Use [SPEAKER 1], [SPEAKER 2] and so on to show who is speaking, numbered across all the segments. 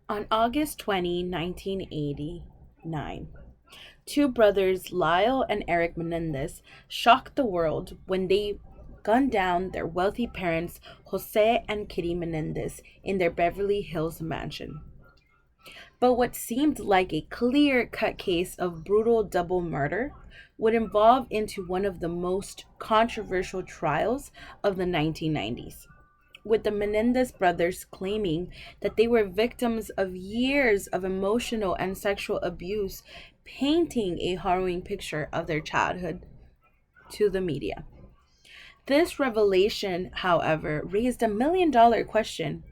[SPEAKER 1] On August 20, 1989, two brothers, Lyle and Eric Menendez, shocked the world when they gunned down their wealthy parents, Jose and Kitty Menendez, in their Beverly Hills mansion. But what seemed like a clear cut case of brutal double murder would evolve into one of the most controversial trials of the 1990s, with the Menendez brothers claiming that they were victims of years of emotional and sexual abuse, painting a harrowing picture of their childhood to the media. This revelation, however, raised a $1 million question.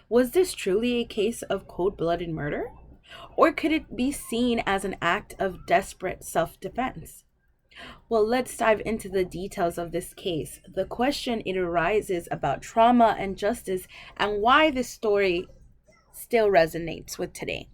[SPEAKER 1] Was this truly a case of cold blooded murder? Or could it be seen as an act of desperate self defense? Well, let's dive into the details of this case. The question it arises about trauma and justice and why this story still resonates with today.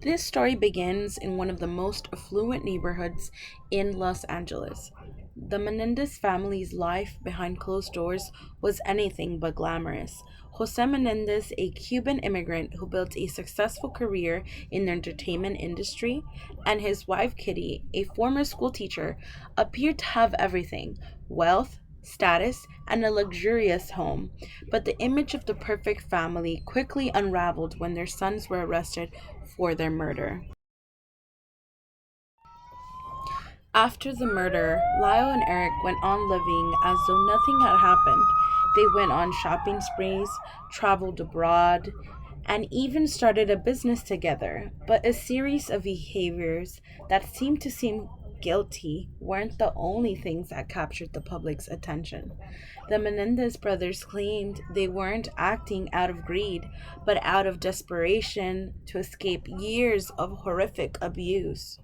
[SPEAKER 1] This story begins in one of the most affluent neighborhoods in Los Angeles. The Menendez family's life behind closed doors was anything but glamorous. Jose Menendez, a Cuban immigrant who built a successful career in the entertainment industry, and his wife Kitty, a former school teacher, appeared to have everything: wealth, status, and a luxurious home. But the image of the perfect family quickly unraveled when their sons were arrested for their murder. After the murder, Lyle and Eric went on living as though nothing had happened. They went on shopping sprees, traveled abroad, and even started a business together. But a series of behaviors that seem guilty weren't the only things that captured the public's attention. The Menendez brothers claimed they weren't acting out of greed, but out of desperation to escape years of horrific abuse.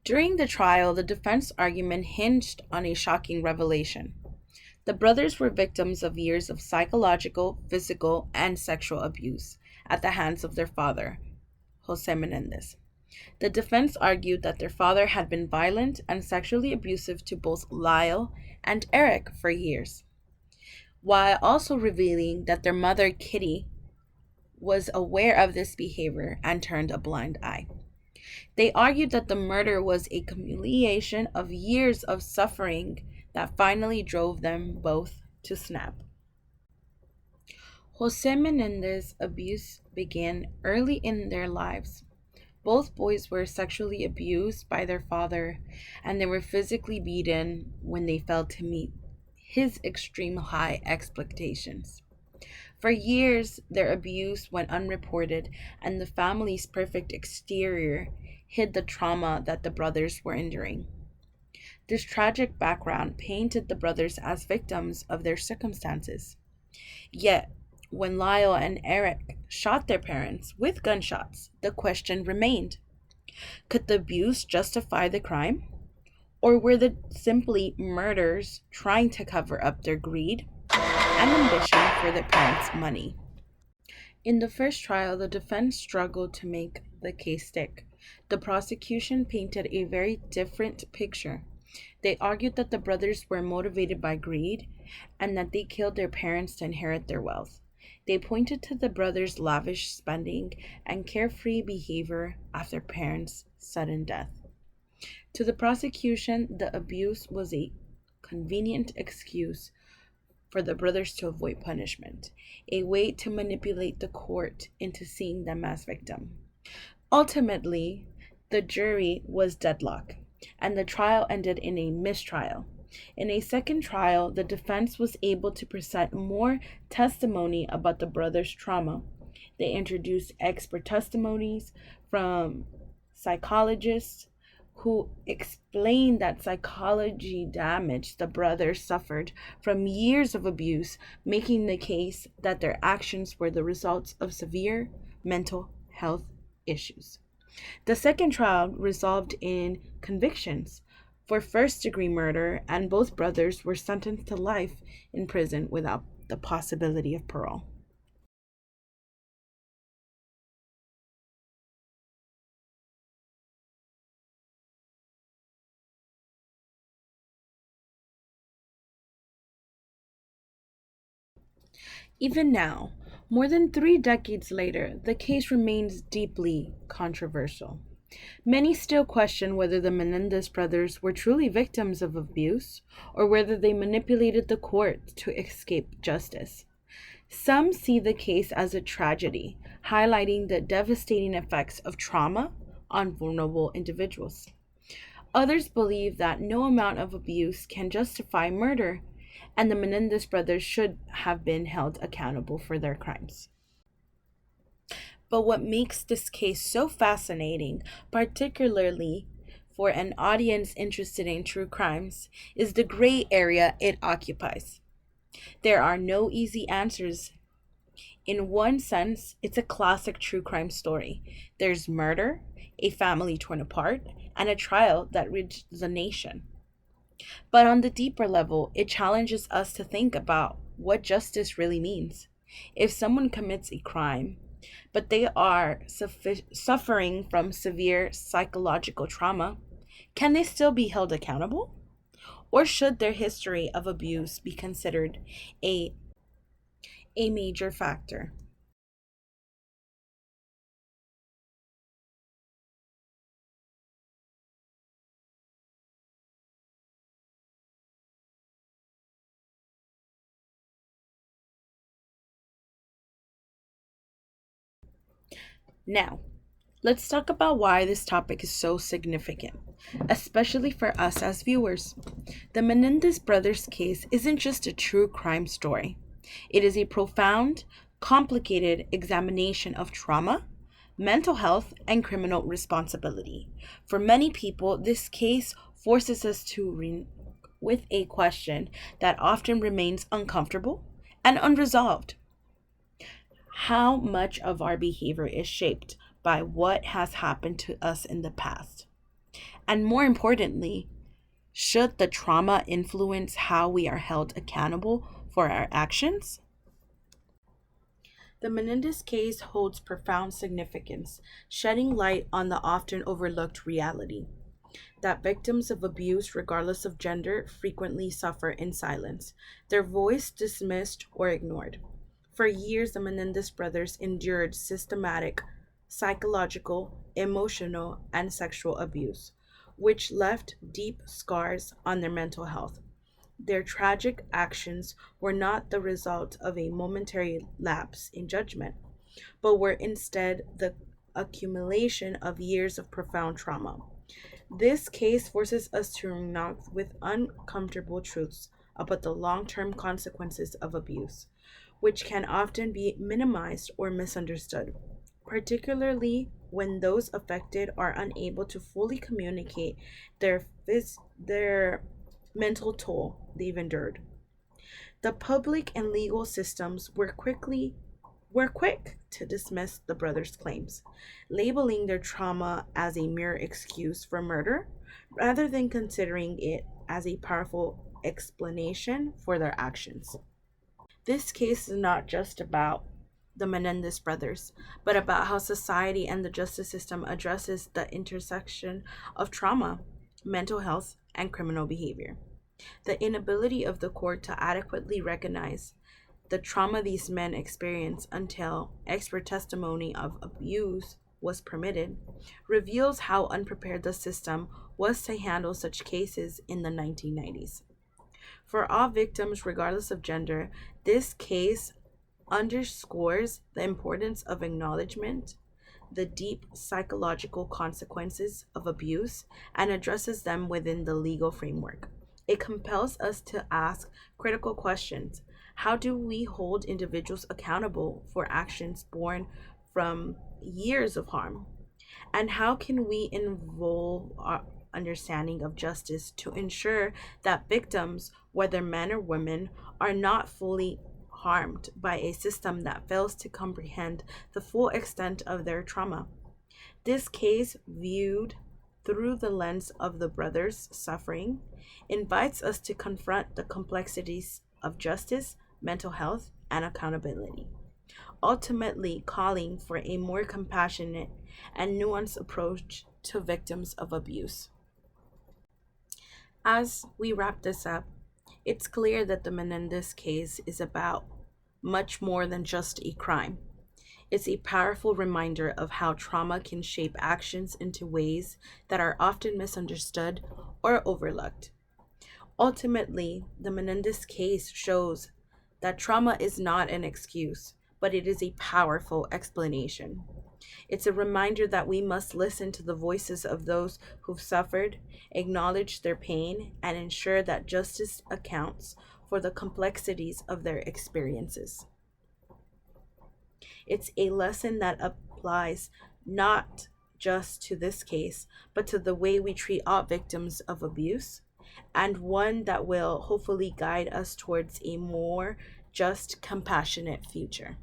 [SPEAKER 1] During the trial, the defense argument hinged on a shocking revelation. The brothers were victims of years of psychological, physical, and sexual abuse at the hands of their father, Jose Menendez. The defense argued that their father had been violent and sexually abusive to both Lyle and Eric for years, while also revealing that their mother, Kitty, was aware of this behavior and turned a blind eye. They argued that the murder was a culmination of years of suffering that finally drove them both to snap. Jose Menendez's abuse began early in their lives. Both boys were sexually abused by their father, and they were physically beaten when they failed to meet his extreme high expectations. For years, their abuse went unreported, and the family's perfect exterior hid the trauma that the brothers were enduring. This tragic background painted the brothers as victims of their circumstances. Yet, when Lyle and Eric shot their parents with gunshots, the question remained: could the abuse justify the crime? Or were they simply murders trying to cover up their greed and ambition for their parents' money? In the first trial, the defense struggled to make the case stick. The prosecution painted a very different picture. They argued that the brothers were motivated by greed and that they killed their parents to inherit their wealth. They pointed to the brothers' lavish spending and carefree behavior after parents' sudden death. To the prosecution, the abuse was a convenient excuse for the brothers to avoid punishment, a way to manipulate the court into seeing them as victims. Ultimately, the jury was deadlocked, and the trial ended in a mistrial. In a second trial, the defense was able to present more testimony about the brothers' trauma. They introduced expert testimonies from psychologists who explained that psychology damage the brothers suffered from years of abuse, making the case that their actions were the results of severe mental health issues. The second trial resolved in convictions for first degree murder, and both brothers were sentenced to life in prison without the possibility of parole. Even now, more than 3 decades later, the case remains deeply controversial. Many still question whether the Menendez brothers were truly victims of abuse or whether they manipulated the court to escape justice. Some see the case as a tragedy, highlighting the devastating effects of trauma on vulnerable individuals. Others believe that no amount of abuse can justify murder, and the Menendez brothers should have been held accountable for their crimes. But what makes this case so fascinating, particularly for an audience interested in true crimes, is the gray area it occupies. There are no easy answers. In one sense, it's a classic true crime story. There's murder, a family torn apart, and a trial that reached the nation. But on the deeper level, it challenges us to think about what justice really means. If someone commits a crime, but they are suffering from severe psychological trauma, can they still be held accountable? Or should their history of abuse be considered a, a major factor? Now, let's talk about why this topic is so significant, especially for us as viewers. The Menendez brothers case isn't just a true crime story, it is a profound, complicated examination of trauma, mental health, and criminal responsibility. For many people, this case forces us to with a question that often remains uncomfortable and unresolved. How much of our behavior is shaped by what has happened to us in the past? And more importantly, should the trauma influence how we are held accountable for our actions? The Menendez case holds profound significance, shedding light on the often overlooked reality that victims of abuse, regardless of gender, frequently suffer in silence, their voice dismissed or ignored. For years, the Menendez brothers endured systematic psychological, emotional, and sexual abuse, which left deep scars on their mental health. Their tragic actions were not the result of a momentary lapse in judgment, but were instead the accumulation of years of profound trauma. This case forces us to recognize with uncomfortable truths about the long term consequences of abuse, which can often be minimized or misunderstood, particularly when those affected are unable to fully communicate their mental toll they've endured. The public and legal systems were quick to dismiss the brothers' claims, labeling their trauma as a mere excuse for murder rather than considering it as a powerful explanation for their actions. This case is not just about the Menendez brothers, but about how society and the justice system addresses the intersection of trauma, mental health, and criminal behavior. The inability of the court to adequately recognize the trauma these men experienced until expert testimony of abuse was permitted reveals how unprepared the system was to handle such cases in the 1990s. For all victims, regardless of gender, this case underscores the importance of acknowledgement, the deep psychological consequences of abuse, and addresses them within the legal framework. It compels us to ask critical questions. How do we hold individuals accountable for actions born from years of harm? And how can we involve our understanding of justice to ensure that victims, whether men or women, are not fully harmed by a system that fails to comprehend the full extent of their trauma? This case, viewed through the lens of the brothers' suffering, invites us to confront the complexities of justice, mental health, and accountability, ultimately calling for a more compassionate and nuanced approach to victims of abuse. As we wrap this up, it's clear that the Menendez case is about much more than just a crime. It's a powerful reminder of how trauma can shape actions into ways that are often misunderstood or overlooked. Ultimately, the Menendez case shows that trauma is not an excuse, but it is a powerful explanation. It's a reminder that we must listen to the voices of those who've suffered, acknowledge their pain, and ensure that justice accounts for the complexities of their experiences. It's a lesson that applies not just to this case, but to the way we treat all victims of abuse, and one that will hopefully guide us towards a more just, compassionate future.